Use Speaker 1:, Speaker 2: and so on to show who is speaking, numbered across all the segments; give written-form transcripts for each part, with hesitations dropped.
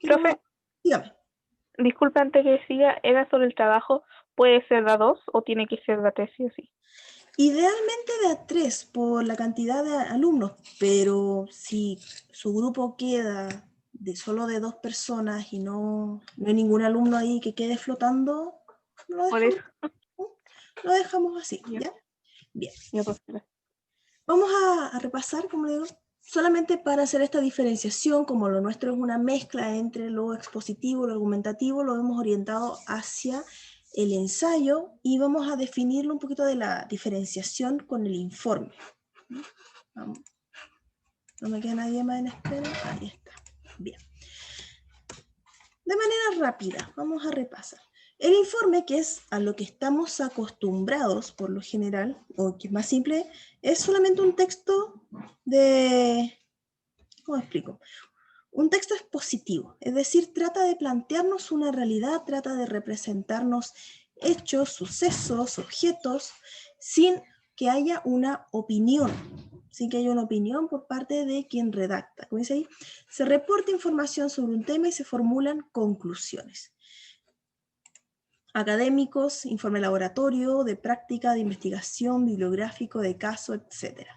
Speaker 1: Profe,
Speaker 2: Dígame.
Speaker 1: disculpa antes que siga, ¿era sobre el trabajo? ¿Puede ser de A2 o tiene que ser de A3 sí o sí?
Speaker 2: Idealmente de A3 por la cantidad de alumnos, pero si su grupo queda de solo de 2 personas y no hay ningún alumno ahí que quede flotando, lo
Speaker 1: Por eso,
Speaker 2: dejamos, lo dejamos así,
Speaker 1: ya,
Speaker 2: ¿ya? Bien.
Speaker 1: ya profesora.
Speaker 2: Vamos a repasar, como digo, solamente para hacer esta diferenciación, como lo nuestro es una mezcla entre lo expositivo y lo argumentativo, lo hemos orientado hacia el ensayo y vamos a definirlo un poquito de la diferenciación con el informe. Vamos. No me queda nadie más en espera. Ahí está. Bien. De manera rápida, vamos a repasar. El informe, que es a lo que estamos acostumbrados por lo general, o que es más simple, es solamente un texto de... ¿Cómo explico? Un texto expositivo, es decir, trata de plantearnos una realidad, trata de representarnos hechos, sucesos, objetos, sin que haya una opinión, sin que haya una opinión por parte de quien redacta. Como dice ahí, se reporta información sobre un tema y se formulan conclusiones. Académicos, informe laboratorio, de práctica, de investigación, bibliográfico, de caso, etc.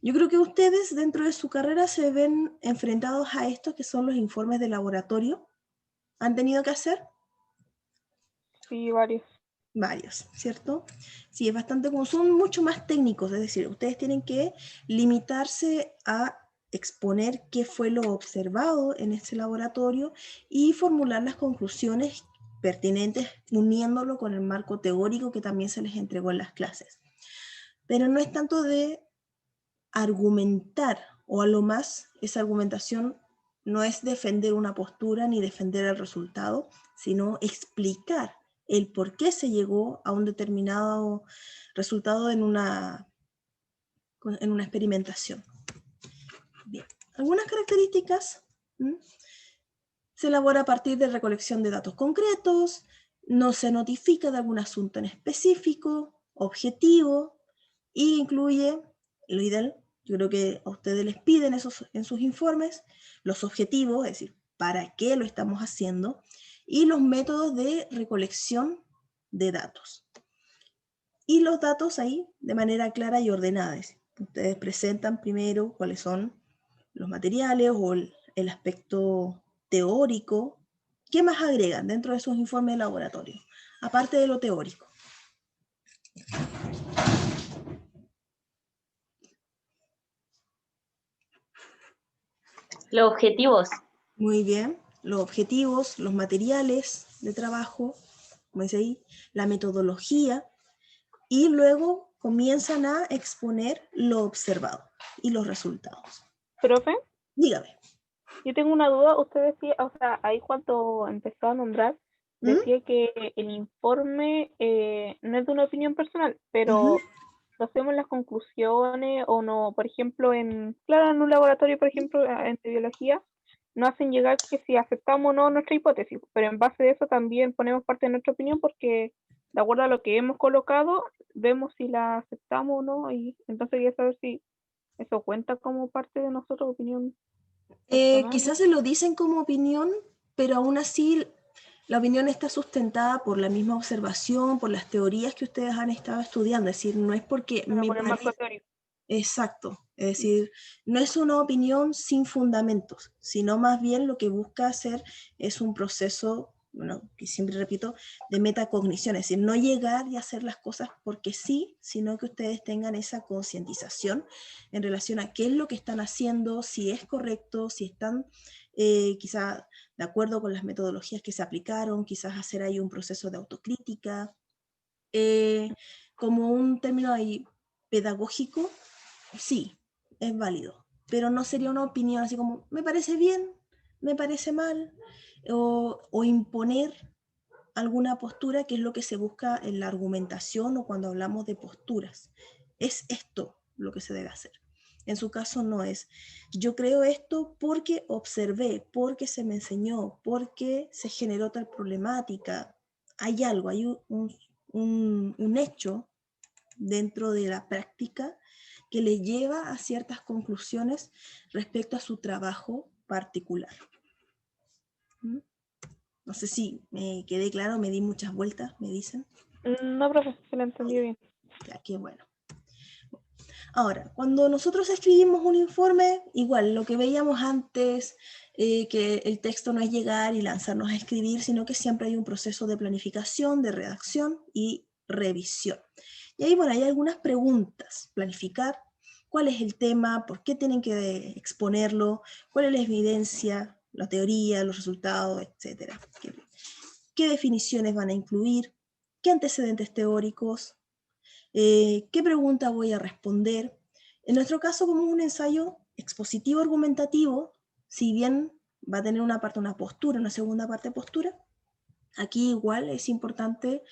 Speaker 2: Yo creo que ustedes dentro de su carrera se ven enfrentados a estos que son los informes de laboratorio. ¿Han tenido que hacer?
Speaker 1: Sí, varios.
Speaker 2: Varios, ¿cierto? Sí, es bastante como son mucho más técnicos, es decir, ustedes tienen que limitarse a exponer qué fue lo observado en este laboratorio y formular las conclusiones pertinentes uniéndolo con el marco teórico que también se les entregó en las clases. Pero no es tanto de argumentar, o a lo más esa argumentación no es defender una postura ni defender el resultado, sino explicar el por qué se llegó a un determinado resultado en una experimentación. Bien. Algunas características. Se elabora a partir de recolección de datos concretos, no se notifica de algún asunto en específico, objetivo, y incluye, lo ideal, yo creo que a ustedes les piden esos, en sus informes, los objetivos, es decir, para qué lo estamos haciendo, y los métodos de recolección de datos. Y los datos ahí de manera clara y ordenada. Ustedes presentan primero cuáles son los materiales o el aspecto teórico. ¿Qué más agregan dentro de esos informes de laboratorio? Aparte de lo teórico.
Speaker 3: Los objetivos.
Speaker 2: Muy bien. Los objetivos, los materiales de trabajo, como dice ahí, la metodología, y luego comienzan a exponer lo observado y los resultados.
Speaker 1: Profe,
Speaker 2: Dígame.
Speaker 1: yo tengo una duda. Usted decía, o sea, ahí cuando empezó a nombrar,
Speaker 2: ¿Mm?
Speaker 1: decía que el informe no es de una opinión personal,
Speaker 2: Uh-huh.
Speaker 1: pero lo hacemos en las conclusiones o no, por ejemplo, claro, en un laboratorio, por ejemplo, en biología, nos hacen llegar que si aceptamos o no nuestra hipótesis, pero en base de eso también ponemos parte de nuestra opinión porque de acuerdo a lo que hemos colocado, vemos si la aceptamos o no, y entonces quería saber si eso cuenta como parte de nosotros, opinión personal,
Speaker 2: Quizás
Speaker 1: ¿no?
Speaker 2: se lo dicen como opinión, pero aún así la opinión está sustentada por la misma observación, por las teorías que ustedes han estado estudiando. Es decir, no es porque
Speaker 1: Para
Speaker 2: me
Speaker 1: poner marco
Speaker 2: parece...
Speaker 1: teórico.
Speaker 2: Exacto. Es decir, no es una opinión sin fundamentos, sino más bien lo que busca hacer es un proceso, bueno, que siempre repito, de metacognición. Es decir, no llegar y hacer las cosas porque sí, sino que ustedes tengan esa concientización en relación a qué es lo que están haciendo, si es correcto, si están quizá de acuerdo con las metodologías que se aplicaron, quizás hacer ahí un proceso de autocrítica, como un término ahí pedagógico. Sí, es válido, pero no sería una opinión así como, me parece bien, me parece mal, o imponer alguna postura, que es lo que se busca en la argumentación o cuando hablamos de posturas. Es esto lo que se debe hacer. En su caso no es, yo creo esto porque observé, porque se me enseñó, porque se generó tal problemática. Hay algo, hay un hecho dentro de la práctica que le lleva a ciertas conclusiones respecto a su trabajo particular. ¿Mm? No sé si me quedé claro, me di muchas vueltas, me dicen.
Speaker 1: No, profe, se lo entendí bien.
Speaker 2: Ya, qué bueno. Ahora, cuando nosotros escribimos un informe, igual lo que veíamos antes, que el texto no es llegar y lanzarnos a escribir, sino que siempre hay un proceso de planificación, de redacción y revisión. Y ahí, bueno, hay algunas preguntas. Planificar, cuál es el tema, por qué tienen que exponerlo, cuál es la evidencia, la teoría, los resultados, etcétera. ¿Qué definiciones van a incluir? ¿Qué antecedentes teóricos? ¿Qué pregunta voy a responder? En nuestro caso, como un ensayo expositivo argumentativo, si bien va a tener una parte, una postura, una segunda parte postura, aquí igual es importante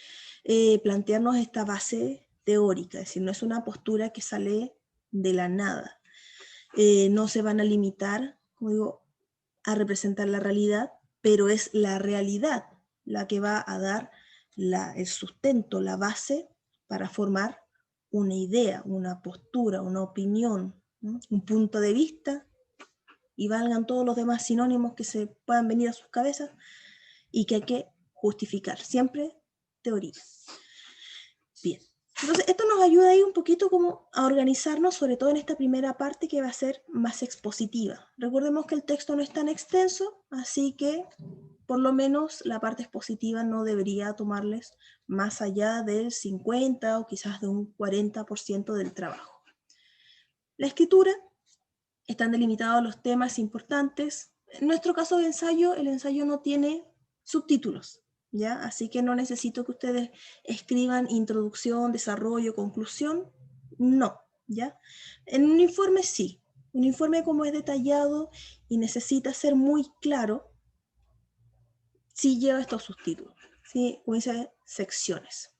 Speaker 2: plantearnos esta base teórica, es decir, no es una postura que sale de la nada. No se van a limitar, como digo, a representar la realidad, pero es la realidad la que va a dar el sustento, la base para formar una idea, una postura, una opinión, ¿no? Un punto de vista, y valgan todos los demás sinónimos que se puedan venir a sus cabezas y que hay que justificar, siempre teoría. Bien, entonces esto nos ayuda ahí un poquito como a organizarnos, sobre todo en esta primera parte que va a ser más expositiva. Recordemos que el texto no es tan extenso, así que por lo menos la parte expositiva no debería tomarles más allá del 50 o quizás de un 40% del trabajo. La escritura, están delimitados los temas importantes. En nuestro caso de ensayo, el ensayo no tiene subtítulos, ¿ya? Así que no necesito que ustedes escriban introducción, desarrollo, conclusión, no, ¿ya? En un informe sí, un informe como es detallado y necesita ser muy claro, sí lleva estos subtítulos, ¿sí? Como dice, secciones.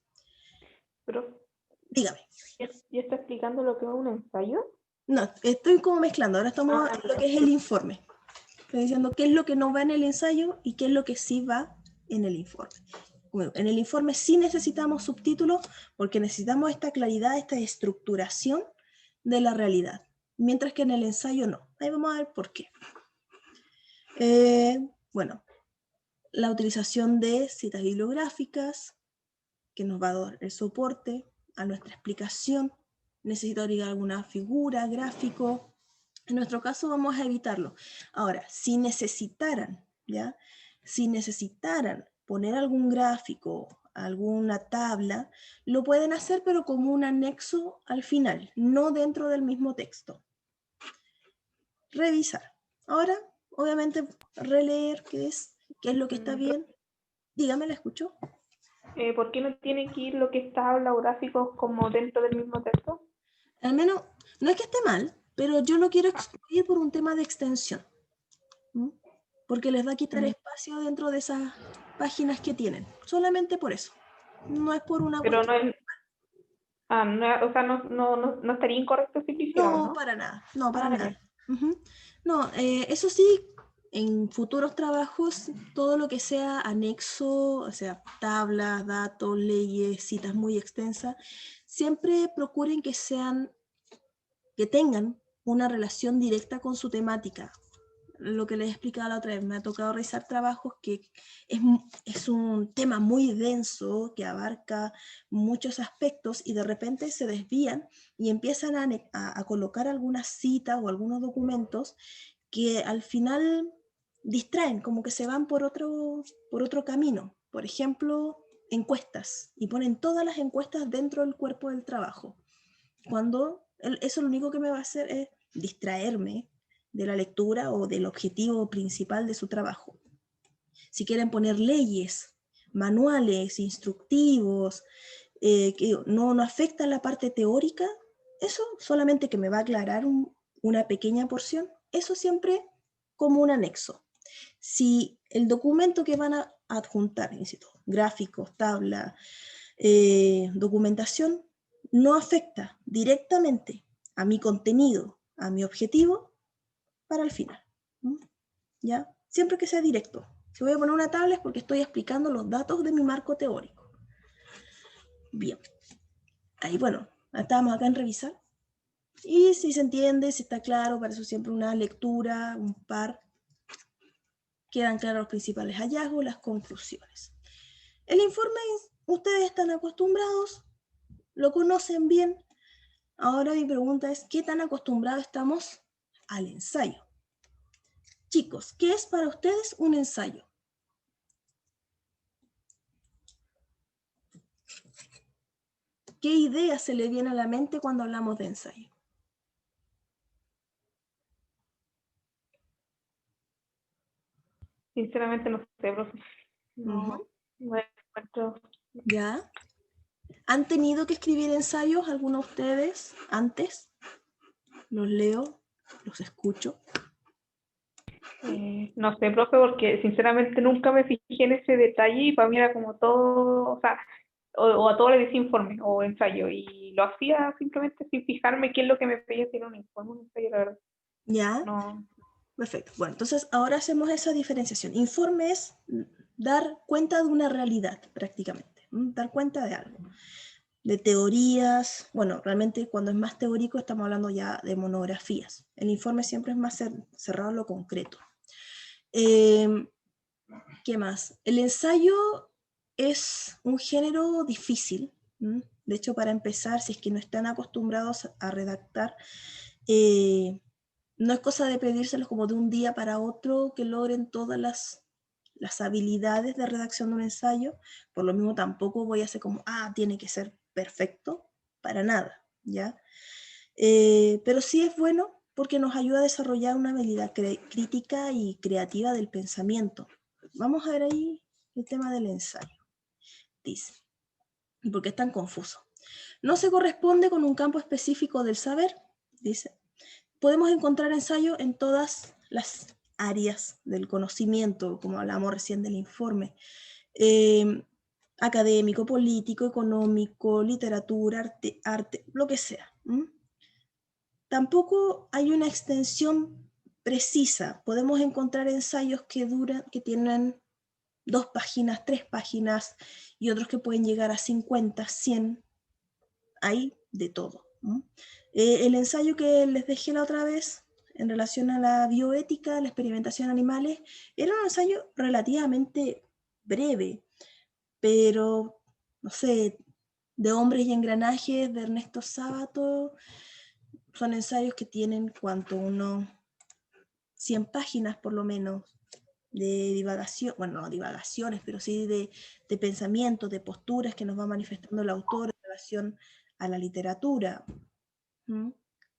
Speaker 1: Pero,
Speaker 2: Dígame.
Speaker 1: ¿ya está explicando lo que es un ensayo?
Speaker 2: No, estoy como mezclando, ahora estamos
Speaker 1: Ah,
Speaker 2: en lo que es el informe. Estoy diciendo qué es lo que no va en el ensayo y qué es lo que sí va en el informe. Bueno, en el informe sí necesitamos subtítulos porque necesitamos esta claridad, esta estructuración de la realidad, mientras que en el ensayo no. Ahí vamos a ver por qué. Bueno, la utilización de citas bibliográficas, que nos va a dar el soporte a nuestra explicación. Necesito agregar alguna figura, gráfico. En nuestro caso vamos a evitarlo. Ahora, si necesitaran, ¿ya? Si necesitaran poner algún gráfico, alguna tabla, lo pueden hacer, pero como un anexo al final, no dentro del mismo texto. Revisar. Ahora, obviamente, releer qué es lo que está bien. Dígame, ¿la escucho?
Speaker 1: ¿Por qué no tiene que ir lo que está tabla o gráficos como dentro del mismo texto?
Speaker 2: Al menos, no es que esté mal, pero yo lo quiero excluir por un tema de extensión. ¿Mm? Porque les va a quitar espacio dentro de esas páginas que tienen. Solamente por eso. No es por una
Speaker 1: Pero
Speaker 2: cuestión.
Speaker 1: no es, o sea, no estaría incorrecto si lo hicieran,
Speaker 2: No,
Speaker 1: ¿no?
Speaker 2: para nada. No, para
Speaker 1: Ah,
Speaker 2: nada.
Speaker 1: ya.
Speaker 2: Ujú. No, eso sí, en futuros trabajos, todo lo que sea anexo, o sea, tablas, datos, leyes, citas muy extensas, siempre procuren que tengan una relación directa con su temática. Lo que les explicaba la otra vez, me ha tocado realizar trabajos que es un tema muy denso, que abarca muchos aspectos y de repente se desvían y empiezan a colocar algunas citas o algunos documentos que al final distraen, como que se van por otro camino. Por ejemplo, encuestas, y ponen todas las encuestas dentro del cuerpo del trabajo, cuando eso lo único que me va a hacer es distraerme de la lectura o del objetivo principal de su trabajo. Si quieren poner leyes, manuales, instructivos, que no afectan la parte teórica, eso solamente que me va a aclarar una pequeña porción, eso siempre como un anexo. Si el documento que van a adjuntar, insisto, gráficos, tabla, documentación, no afecta directamente a mi contenido, a mi objetivo, para el final. ¿Ya? Siempre que sea directo. Si voy a poner una tabla es porque estoy explicando los datos de mi marco teórico. Bien. Ahí, bueno, estamos acá en revisar. Y si se entiende, si está claro, para eso siempre una lectura, un par. quedan claros los principales hallazgos, las conclusiones. El informe, ustedes están acostumbrados, lo conocen bien. Ahora mi pregunta es, ¿qué tan acostumbrados estamos al ensayo? Chicos, ¿qué es para ustedes un ensayo? ¿Qué idea se le viene a la mente cuando hablamos de ensayo?
Speaker 1: Sinceramente no sé, profe.
Speaker 2: Ujú.
Speaker 1: No encuentro.
Speaker 2: ¿Ya? ¿Han tenido que escribir ensayos algunos de ustedes antes? Los leo, los escucho.
Speaker 1: No sé, profe, porque sinceramente nunca me fijé en ese detalle y para mí era como todo, o sea, o a todo le decía informe o ensayo y lo hacía simplemente sin fijarme qué es lo que me pedía si era un informe, un ensayo, la verdad.
Speaker 2: ¿Ya?
Speaker 1: No,
Speaker 2: Perfecto. Bueno, entonces ahora hacemos esa diferenciación. Informe es dar cuenta de una realidad, prácticamente. Dar cuenta de algo. De teorías. Bueno, realmente cuando es más teórico estamos hablando ya de monografías. El informe siempre es más cerrado a lo concreto. ¿Qué más? El ensayo es un género difícil. De hecho, para empezar, si es que no están acostumbrados a redactar, no es cosa de pedírselos como de un día para otro que logren todas las habilidades de redacción de un ensayo. Por lo mismo tampoco voy a hacer como, tiene que ser perfecto, para nada, ¿ya? Pero sí es bueno porque nos ayuda a desarrollar una habilidad crítica y creativa del pensamiento. Vamos a ver ahí el tema del ensayo. Dice, ¿y por qué es tan confuso? No se corresponde con un campo específico del saber, dice. Podemos encontrar ensayo en todas las áreas del conocimiento, como hablamos recién del informe. Académico, político, económico, literatura, arte, lo que sea. Tampoco hay una extensión precisa. Podemos encontrar ensayos que tienen 2 páginas, 3 páginas, y otros que pueden llegar a 50, 100. Hay de todo. El ensayo que les dejé la otra vez en relación a la bioética, la experimentación en animales, era un ensayo relativamente breve, pero, no sé, de Hombres y Engranajes, de Ernesto Sábato, son ensayos que tienen unos 100 páginas por lo menos de divagación, bueno, no divagaciones, pero sí de pensamientos, de posturas que nos va manifestando el autor en relación a la literatura.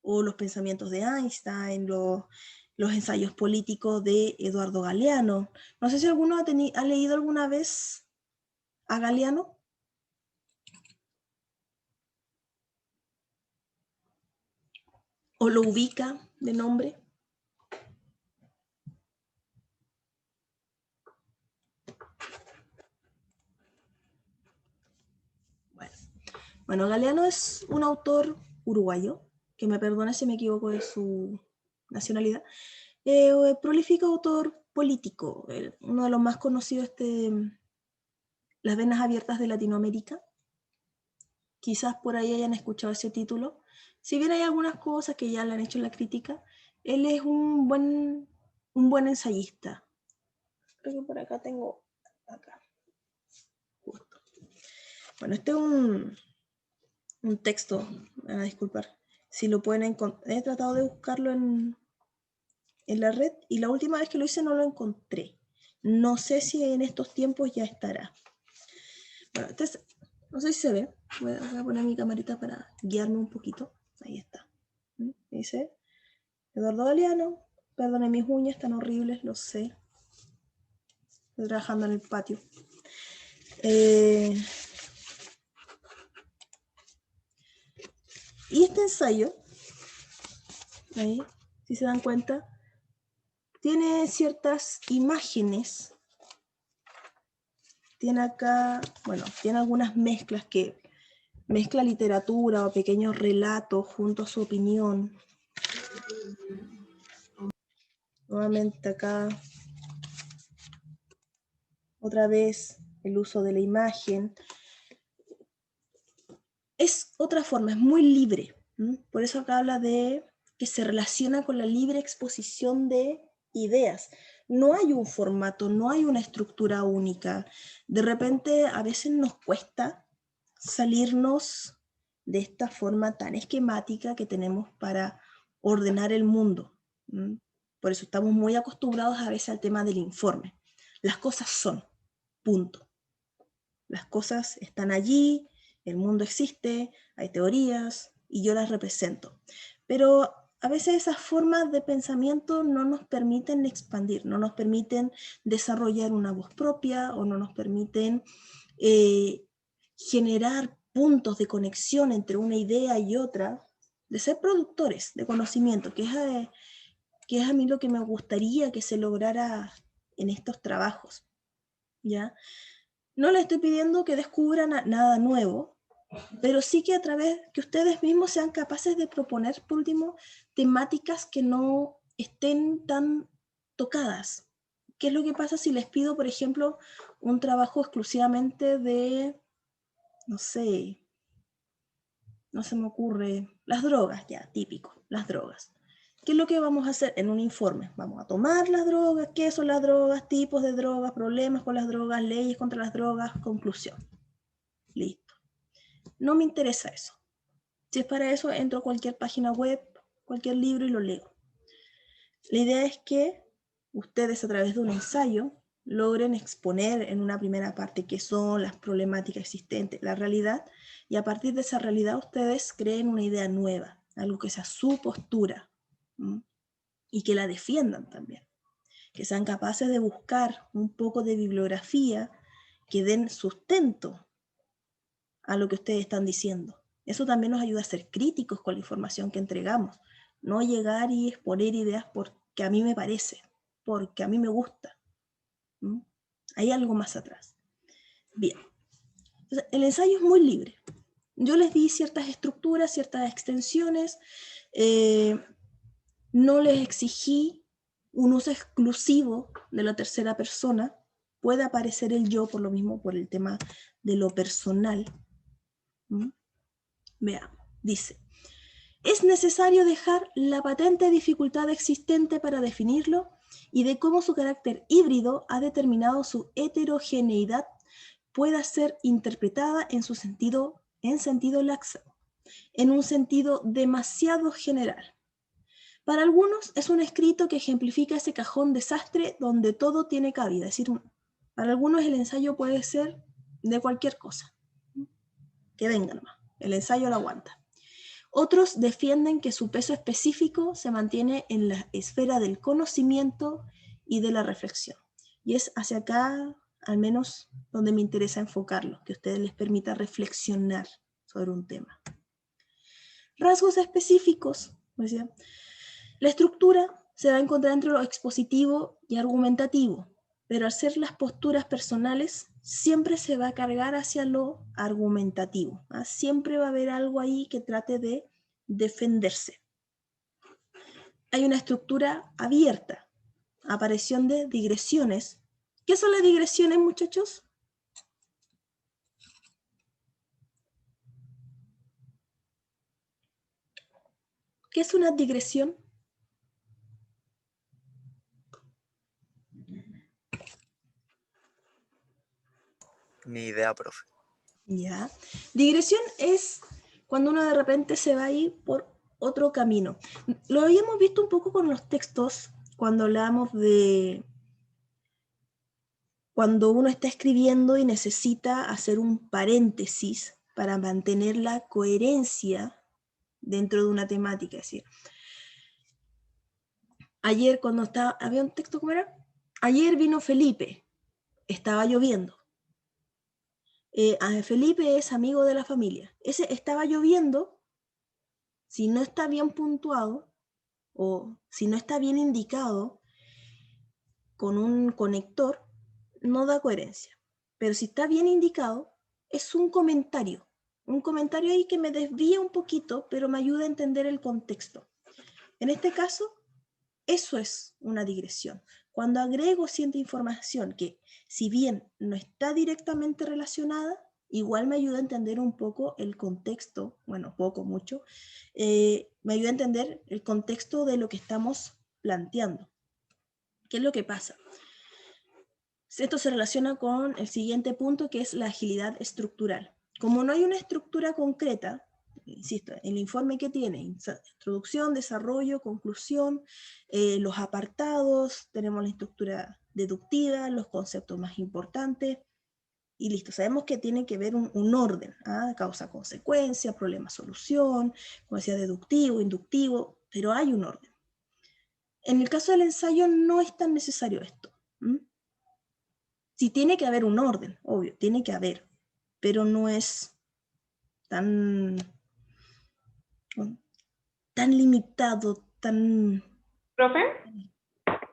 Speaker 2: O los pensamientos de Einstein, los ensayos políticos de Eduardo Galeano. No sé si alguno ha leído alguna vez a Galeano. ¿O lo ubica de nombre? Bueno, Galeano es un autor uruguayo, que me perdone si me equivoco de su nacionalidad, prolífico autor político, uno de los más conocidos Las Venas Abiertas de Latinoamérica. Quizás por ahí hayan escuchado ese título. Si bien hay algunas cosas que ya le han hecho en la crítica, él es un buen ensayista. Creo que por acá tengo, acá, justo. Bueno, este es un texto, me van a disculpar. Si lo pueden encontrar, he tratado de buscarlo en la red y la última vez que lo hice no lo encontré. No sé si en estos tiempos ya estará. Bueno, entonces, no sé si se ve. Voy a poner mi camarita para guiarme un poquito. Ahí está. Dice Eduardo Galeano. Perdone mis uñas tan horribles, lo sé. Estoy trabajando en el patio. Y este ensayo, ahí, si se dan cuenta, tiene ciertas imágenes. Tiene acá, bueno, tiene algunas mezclas que mezcla literatura o pequeños relatos junto a su opinión. Nuevamente acá, otra vez el uso de la imagen. Es otra forma, es muy libre. Por eso acá habla de que se relaciona con la libre exposición de ideas. No hay un formato, no hay una estructura única. De repente a veces nos cuesta salirnos de esta forma tan esquemática que tenemos para ordenar el mundo. Por eso estamos muy acostumbrados a veces al tema del informe. Las cosas son, punto. Las cosas están allí, el mundo existe, hay teorías y yo las represento. Pero a veces esas formas de pensamiento no nos permiten expandir, no nos permiten desarrollar una voz propia o no nos permiten generar puntos de conexión entre una idea y otra, de ser productores de conocimiento, que es a mí lo que me gustaría que se lograra en estos trabajos, ¿ya? No les estoy pidiendo que descubran nada nuevo, pero sí que a través que ustedes mismos sean capaces de proponer, por último, temáticas que no estén tan tocadas. ¿Qué es lo que pasa si les pido, por ejemplo, un trabajo exclusivamente de, no sé, no se me ocurre, las drogas, ya, típico, las drogas? ¿Qué es lo que vamos a hacer en un informe? Vamos a tomar las drogas, qué son las drogas, tipos de drogas, problemas con las drogas, leyes contra las drogas, conclusión. Listo. No me interesa eso. Si es para eso, entro a cualquier página web, cualquier libro y lo leo. La idea es que ustedes a través de un ensayo logren exponer en una primera parte qué son las problemáticas existentes, la realidad, y a partir de esa realidad ustedes creen una idea nueva, algo que sea su postura, y que la defiendan también, que sean capaces de buscar un poco de bibliografía que den sustento a lo que ustedes están diciendo. Eso también nos ayuda a ser críticos con la información que entregamos, no llegar y exponer ideas porque a mí me parece, porque a mí me gusta. Hay algo más atrás. Bien, entonces, el ensayo es muy libre. Yo les di ciertas estructuras, ciertas extensiones, no les exigí un uso exclusivo de la tercera persona, puede aparecer el yo por lo mismo, por el tema de lo personal. Veamos, dice: es necesario dejar la patente dificultad existente para definirlo y de cómo su carácter híbrido ha determinado su heterogeneidad pueda ser interpretada en sentido laxo, en un sentido demasiado general. Para algunos es un escrito que ejemplifica ese cajón desastre donde todo tiene cabida. Es decir, para algunos el ensayo puede ser de cualquier cosa. Que venga nomás, el ensayo lo aguanta. Otros defienden que su peso específico se mantiene en la esfera del conocimiento y de la reflexión. Y es hacia acá, al menos, donde me interesa enfocarlo, que a ustedes les permita reflexionar sobre un tema. Rasgos específicos, decía, la estructura se va a encontrar entre lo expositivo y argumentativo, pero al ser las posturas personales, siempre se va a cargar hacia lo argumentativo. Siempre va a haber algo ahí que trate de defenderse. Hay una estructura abierta, aparición de digresiones. ¿Qué son las digresiones, muchachos? ¿Qué es una digresión?
Speaker 3: Ni idea, profe.
Speaker 2: Ya. Digresión es cuando uno de repente se va a ir por otro camino. Lo habíamos visto un poco con los textos cuando hablábamos de cuando uno está escribiendo y necesita hacer un paréntesis para mantener la coherencia dentro de una temática. Es decir, ayer cuando había un texto, ¿cómo era? Ayer vino Felipe, estaba lloviendo. Felipe es amigo de la familia. Ese estaba lloviendo, si no está bien puntuado o si no está bien indicado con un conector, no da coherencia. Pero si está bien indicado, es un comentario ahí que me desvía un poquito, pero me ayuda a entender el contexto. En este caso, eso es una digresión. Cuando agrego cierta información que, si bien no está directamente relacionada, igual me ayuda a entender un poco el contexto, bueno, poco, mucho, me ayuda a entender el contexto de lo que estamos planteando. ¿Qué es lo que pasa? Esto se relaciona con el siguiente punto, que es la agilidad estructural. Como no hay una estructura concreta, insisto, el informe que tiene, introducción, desarrollo, conclusión, los apartados, tenemos la estructura deductiva, los conceptos más importantes, y listo, sabemos que tiene que haber un orden, ¿ah? Causa-consecuencia, problema-solución, como decía, deductivo, inductivo, pero hay un orden. En el caso del ensayo no es tan necesario esto. Sí tiene que haber un orden, obvio, tiene que haber, pero no es tan, tan limitado, tan
Speaker 1: ¿Profe?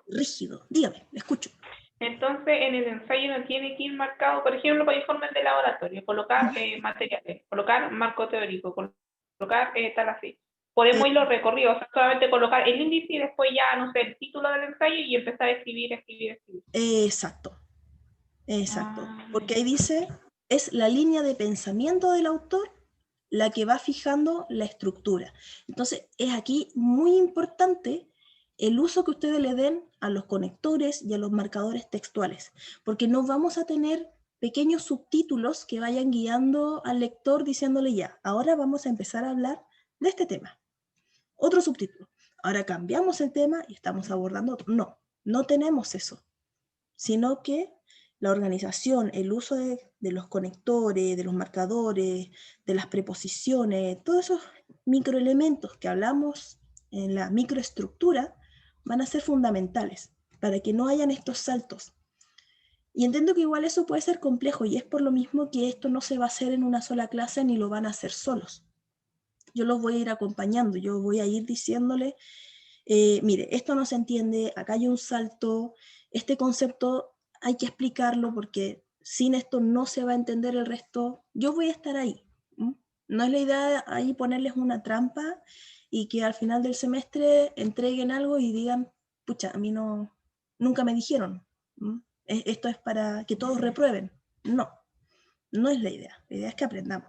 Speaker 2: rígido. Dígame, le escucho.
Speaker 1: Entonces, en el ensayo no tiene que ir marcado, por ejemplo, para informes de laboratorio, colocar materiales, colocar marco teórico, colocar tal así. Podemos irlo recorrido, o sea, solamente colocar el índice y después ya, no sé, el título del ensayo y empezar a escribir.
Speaker 2: Exacto,
Speaker 1: Ah,
Speaker 2: porque ahí dice, es la línea de pensamiento del autor la que va fijando la estructura. Entonces, es aquí muy importante el uso que ustedes le den a los conectores y a los marcadores textuales, porque no vamos a tener pequeños subtítulos que vayan guiando al lector diciéndole ya, ahora vamos a empezar a hablar de este tema. Otro subtítulo. Ahora cambiamos el tema y estamos abordando otro. No, no tenemos eso, sino que la organización, el uso de los conectores, de los marcadores, de las preposiciones, todos esos microelementos que hablamos en la microestructura van a ser fundamentales para que no hayan estos saltos. Y entiendo que igual eso puede ser complejo y es por lo mismo que esto no se va a hacer en una sola clase ni lo van a hacer solos. Yo los voy a ir acompañando, yo voy a ir diciéndole, mire, esto no se entiende, acá hay un salto, este concepto hay que explicarlo porque sin esto no se va a entender el resto. Yo voy a estar ahí. No es la idea ahí ponerles una trampa y que al final del semestre entreguen algo y digan, pucha, a mí no, nunca me dijeron. Esto es para que todos reprueben. No, no es la idea es que aprendamos.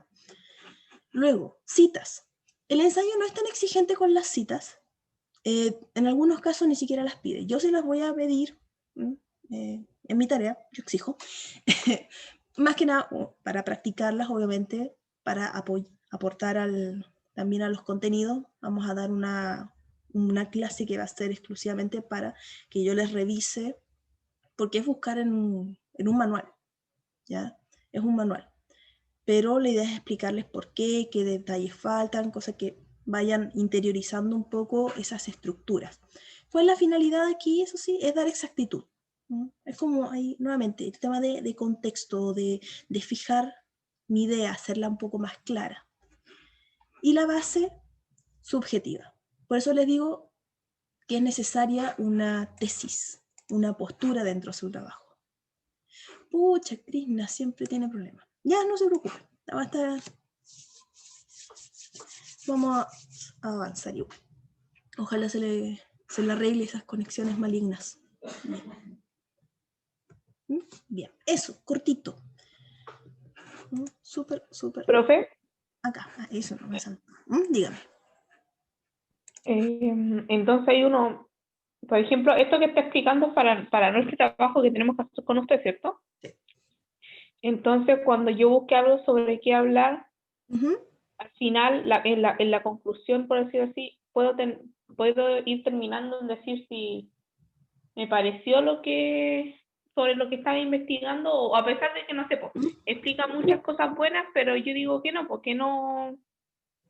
Speaker 2: Luego, citas. El ensayo no es tan exigente con las citas. En algunos casos ni siquiera las pide. Yo sí las voy a pedir en mi tarea, yo exijo. Más que nada para practicarlas, obviamente, para aportar también a los contenidos. Vamos a dar una clase que va a ser exclusivamente para que yo les revise, porque es buscar en un manual, ¿ya? Es un manual. Pero la idea es explicarles por qué detalles faltan, cosas que vayan interiorizando un poco esas estructuras. ¿Cuál es la finalidad aquí? Eso sí, es dar exactitud. Es como ahí, nuevamente, el tema de contexto, de fijar mi idea, hacerla un poco más clara. Y la base subjetiva. Por eso les digo que es necesaria una tesis, una postura dentro de su trabajo. Pucha, Krishna siempre tiene problemas. Ya, no se preocupe. Vamos a avanzar igual. Ojalá se le arregle esas conexiones malignas. Bien, eso, cortito. Súper.
Speaker 1: ¿profe?
Speaker 2: Acá, eso no me salta. Dígame.
Speaker 1: Entonces hay uno, por ejemplo, esto que está explicando para nuestro trabajo que tenemos que hacer con usted, ¿cierto?
Speaker 2: Sí.
Speaker 1: Entonces, cuando yo busque algo sobre qué hablar,
Speaker 2: Uh-huh.
Speaker 1: al final, en la conclusión, por decirlo así, puedo ir terminando en decir si me pareció sobre lo que estaba investigando, o a pesar de que no sé, explica muchas cosas buenas, pero yo digo que no, porque no,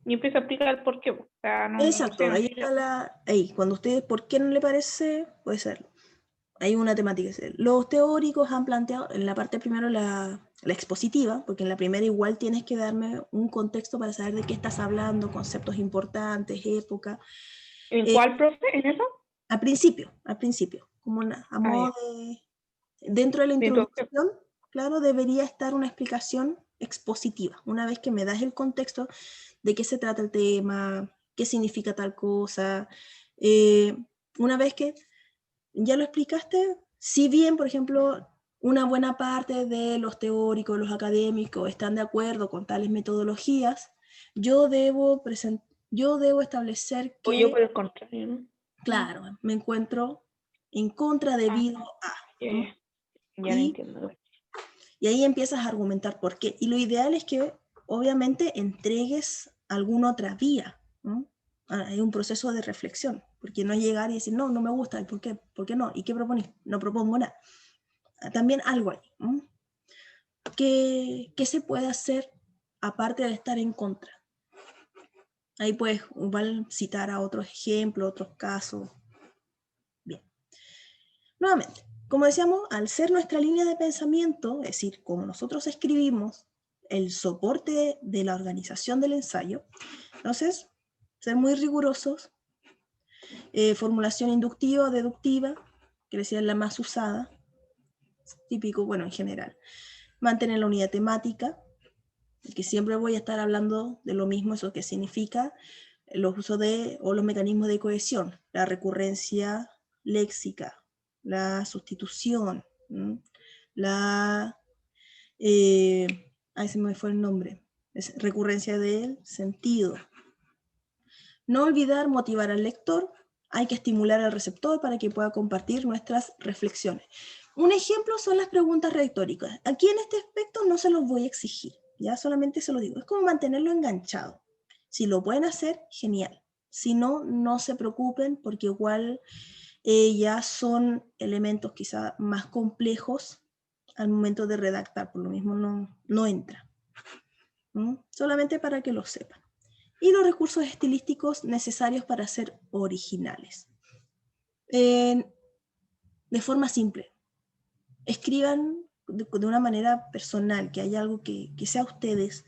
Speaker 1: y empiezo a explicar por qué, o sea, no,
Speaker 2: Exacto,
Speaker 1: no
Speaker 2: ahí
Speaker 1: sé.
Speaker 2: está cuando ustedes, ¿por qué no le parece? Puede ser. Hay una temática. Los teóricos han planteado en la parte primero la expositiva, porque en la primera igual tienes que darme un contexto para saber de qué estás hablando, conceptos importantes, época.
Speaker 1: ¿En cuál, profe? ¿En eso?
Speaker 2: Al principio, como a modo de... Dentro de la introducción, claro, debería estar una explicación expositiva. Una vez que me das el contexto de qué se trata el tema, qué significa tal cosa, una vez que ya lo explicaste, si bien, por ejemplo, una buena parte de los teóricos, los académicos están de acuerdo con tales metodologías, yo debo establecer que...
Speaker 1: O yo por el contrario, ¿no?
Speaker 2: Claro, me encuentro en contra debido a.
Speaker 1: Ya no entiendo.
Speaker 2: Y ahí empiezas a argumentar por qué. Y lo ideal es que obviamente entregues alguna otra vía, ¿no? Hay un proceso de reflexión, porque no es llegar y decir, no, no me gusta, ¿y por qué? ¿Por qué no? ¿Y qué proponís? No propongo nada. También algo ahí, ¿no? ¿Qué se puede hacer aparte de estar en contra? Ahí puedes igual citar a otros ejemplos, otros casos. Bien. Nuevamente, como decíamos, al ser nuestra línea de pensamiento, es decir, como nosotros escribimos, el soporte de la organización del ensayo, entonces, ser muy rigurosos, formulación inductiva o deductiva, que decía es la más usada, típico, bueno, en general. Mantener la unidad temática, que siempre voy a estar hablando de lo mismo, eso que significa los usos o los mecanismos de cohesión, la recurrencia léxica, la sustitución, ahí se me fue el nombre, es recurrencia del sentido. No olvidar motivar al lector, hay que estimular al receptor para que pueda compartir nuestras reflexiones. Un ejemplo son las preguntas retóricas. Aquí en este aspecto no se los voy a exigir, ya solamente se lo digo. Es como mantenerlo enganchado. Si lo pueden hacer, genial. Si no, no se preocupen porque igual ya son elementos quizá más complejos al momento de redactar, por lo mismo no entra. Solamente para que lo sepan. Y los recursos estilísticos necesarios para ser originales. De forma simple, escriban de una manera personal, que haya algo que sea ustedes.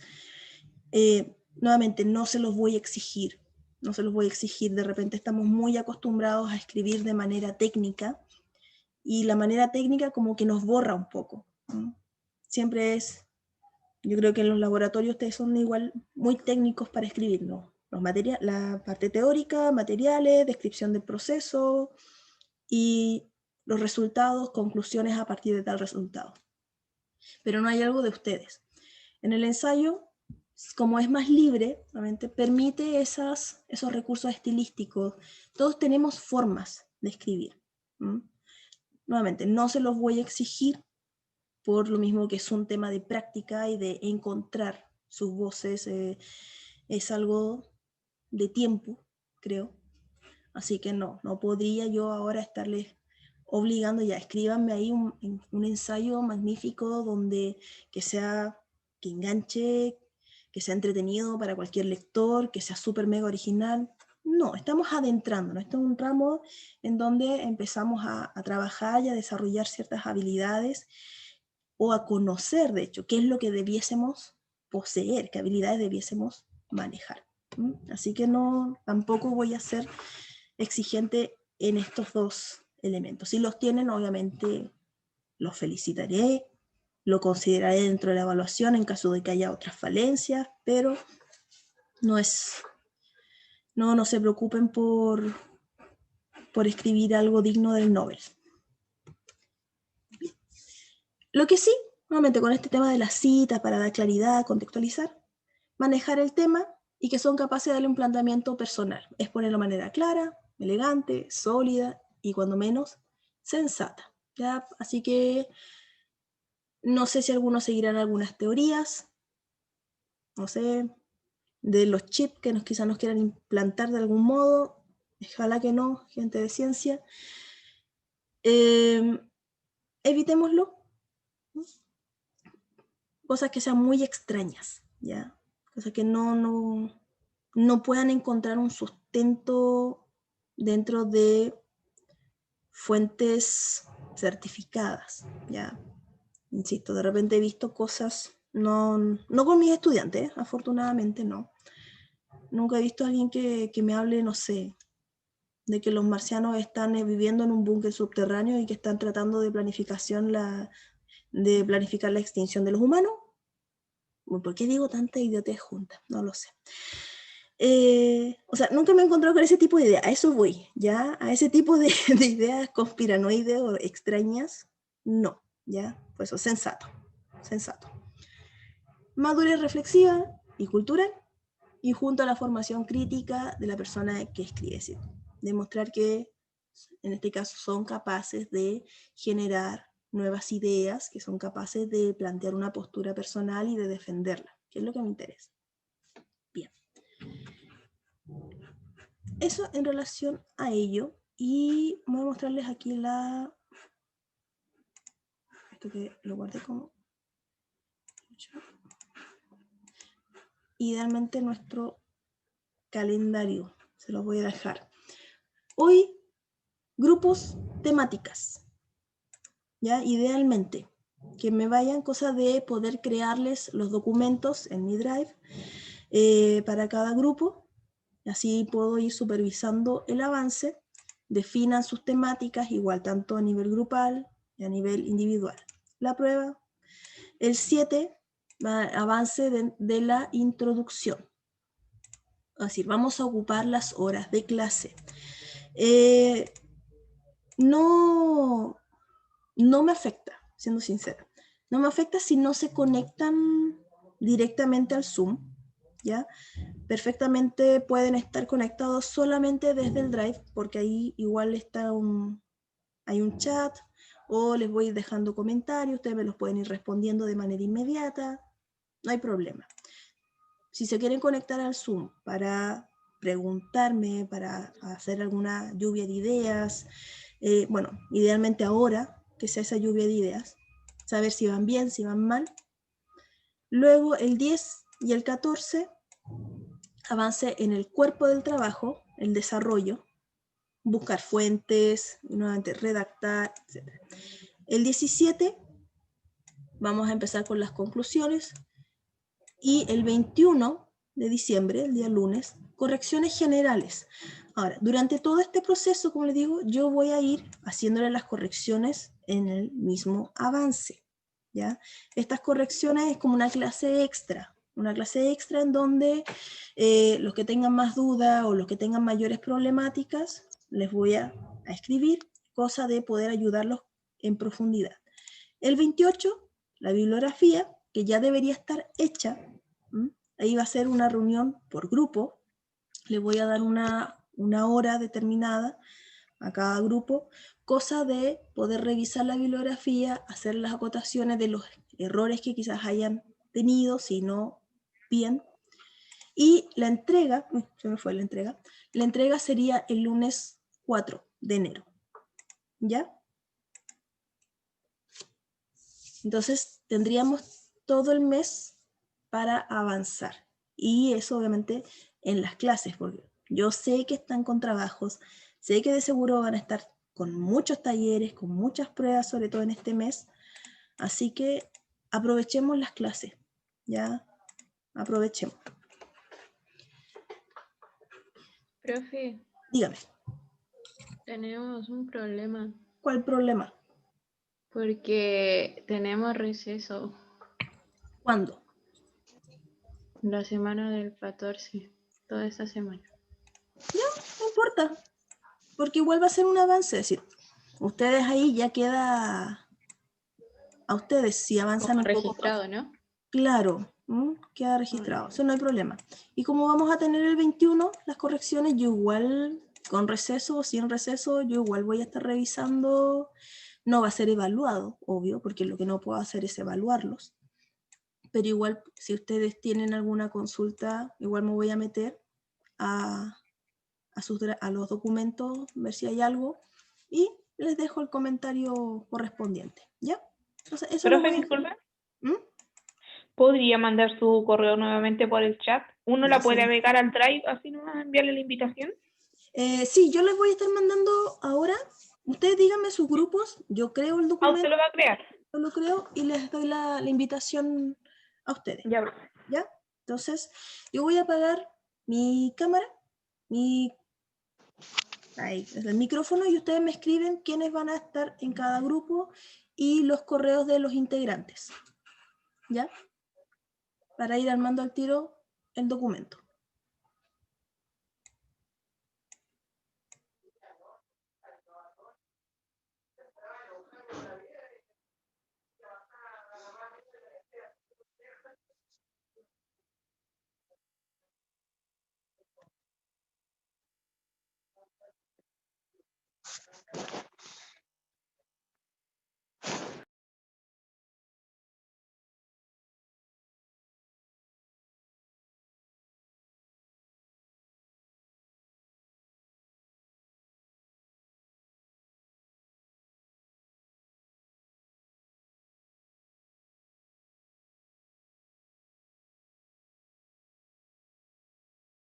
Speaker 2: Nuevamente, no se los voy a exigir, de repente estamos muy acostumbrados a escribir de manera técnica, y la manera técnica como que nos borra un poco. Siempre es, yo creo que en los laboratorios ustedes son igual muy técnicos para escribir, ¿no? La parte teórica, materiales, descripción del proceso y los resultados, conclusiones a partir de tal resultado. Pero no hay algo de ustedes. En el ensayo, como es más libre, realmente permite esos recursos estilísticos. Todos tenemos formas de escribir. Nuevamente, no se los voy a exigir por lo mismo que es un tema de práctica y de encontrar sus voces. Es algo de tiempo, creo. Así que no podría yo ahora estarles obligando, ya escríbanme ahí un ensayo magnífico donde que enganche, que sea entretenido para cualquier lector, que sea súper mega original. No, estamos adentrando, ¿no? Esto es un ramo en donde empezamos a trabajar y a desarrollar ciertas habilidades o a conocer, de hecho, qué es lo que debiésemos poseer, qué habilidades debiésemos manejar. Así que tampoco voy a ser exigente en estos dos elementos. Si los tienen, obviamente los felicitaré, lo consideraré dentro de la evaluación en caso de que haya otras falencias, pero no se preocupen por escribir algo digno del Nobel. Bien. Lo que sí, nuevamente con este tema de las citas, para dar claridad, contextualizar, manejar el tema y que son capaces de darle un planteamiento personal. Es ponerlo de manera clara, elegante, sólida y cuando menos sensata. ¿Ya? Así que no sé si algunos seguirán algunas teorías, no sé, de los chips que quizás nos quieran implantar de algún modo. Ojalá que no, gente de ciencia. Evitémoslo. Cosas que sean muy extrañas, ¿ya? Cosas que no puedan encontrar un sustento dentro de fuentes certificadas, ¿ya? Insisto, de repente he visto cosas, no con mis estudiantes, afortunadamente no. Nunca he visto a alguien que me hable, no sé, de que los marcianos están viviendo en un búnker subterráneo y que están tratando de planificar la extinción de los humanos. ¿Por qué digo tanta idiotez juntas? No lo sé. O sea, nunca me he encontrado con ese tipo de ideas, a eso voy, ¿ya? A ese tipo de ideas conspiranoides o extrañas, no, ¿ya? Pues eso, sensato. Madurez reflexiva y cultural, y junto a la formación crítica de la persona que escribe, es decir, demostrar que en este caso son capaces de generar nuevas ideas, que son capaces de plantear una postura personal y de defenderla, que es lo que me interesa. Bien. Eso en relación a ello, y voy a mostrarles aquí esto que lo guardé como... Idealmente nuestro calendario, se los voy a dejar. Hoy, grupos temáticas, ¿ya? Idealmente, que me vayan cosa de poder crearles los documentos en mi Drive para cada grupo, así puedo ir supervisando el avance, definan sus temáticas, igual tanto a nivel grupal y a nivel individual. La prueba, el 7, avance de la introducción. Es decir, vamos a ocupar las horas de clase. No me afecta, siendo sincera. No me afecta si no se conectan directamente al Zoom, ¿ya? Perfectamente pueden estar conectados solamente desde el Drive, porque ahí igual está hay un chat, o les voy dejando comentarios, ustedes me los pueden ir respondiendo de manera inmediata, no hay problema. Si se quieren conectar al Zoom para preguntarme, para hacer alguna lluvia de ideas, bueno, idealmente ahora que sea esa lluvia de ideas, saber si van bien, si van mal. Luego el 10 y el 14, avance en el cuerpo del trabajo, el desarrollo, buscar fuentes, nuevamente redactar, etc. El 17, vamos a empezar con las conclusiones, y el 21 de diciembre, el día lunes, correcciones generales. Ahora, durante todo este proceso, como les digo, yo voy a ir haciéndole las correcciones en el mismo avance, ¿ya? Estas correcciones es como una clase extra en donde los que tengan más dudas o los que tengan mayores problemáticas, les voy a escribir, cosa de poder ayudarlos en profundidad. El 28, la bibliografía, que ya debería estar hecha. Ahí va a ser una reunión por grupo. Le voy a dar una hora determinada a cada grupo, cosa de poder revisar la bibliografía, hacer las acotaciones de los errores que quizás hayan tenido, si no, bien. Y la entrega, se me fue la entrega sería el lunes 4 de enero. ¿Ya? Entonces tendríamos todo el mes para avanzar. Y eso obviamente en las clases, porque yo sé que están con trabajos, sé que de seguro van a estar con muchos talleres, con muchas pruebas, sobre todo en este mes. Así que aprovechemos las clases, ¿ya? Aprovechemos.
Speaker 4: Profe,
Speaker 2: Dígame,
Speaker 4: tenemos un problema
Speaker 2: ¿cuál problema?
Speaker 4: porque tenemos receso
Speaker 2: ¿Cuándo?
Speaker 4: la semana del 14, toda esta semana.
Speaker 2: No importa, porque igual va a ser un avance, es decir, ustedes ahí ya queda a ustedes si avanzan
Speaker 4: Como
Speaker 2: un poco más.
Speaker 4: registrado, ¿no?
Speaker 2: Claro, queda registrado, eso no hay problema. Y como vamos a tener el 21, las correcciones, yo igual, con receso o sin receso, yo igual voy a estar revisando, no va a ser evaluado, obvio, porque lo que no puedo hacer es evaluarlos. Pero igual, si ustedes tienen alguna consulta, igual me voy a meter a los documentos, ver si hay algo, y les dejo el comentario correspondiente, ¿ya? Entonces, eso lo
Speaker 1: Profe,
Speaker 2: voy a...
Speaker 1: disculpe,
Speaker 2: ¿Mm?
Speaker 1: ¿podría mandar su correo nuevamente por el chat? ¿Uno
Speaker 2: Ya,
Speaker 1: la puede
Speaker 2: sí.
Speaker 1: agregar al Drive, así nomás enviarle la invitación?
Speaker 2: Sí, yo les voy a estar mandando ahora. Ustedes díganme sus grupos, yo creo el
Speaker 1: Ah, usted
Speaker 2: documento,
Speaker 1: lo va a crear.
Speaker 2: yo lo creo y les doy la invitación a ustedes.
Speaker 1: Ya, profe.
Speaker 2: ¿Ya? Entonces, yo voy a apagar mi cámara, el micrófono, y ustedes me escriben quiénes van a estar en cada grupo y los correos de los integrantes. ¿Ya? Para ir armando al tiro el documento.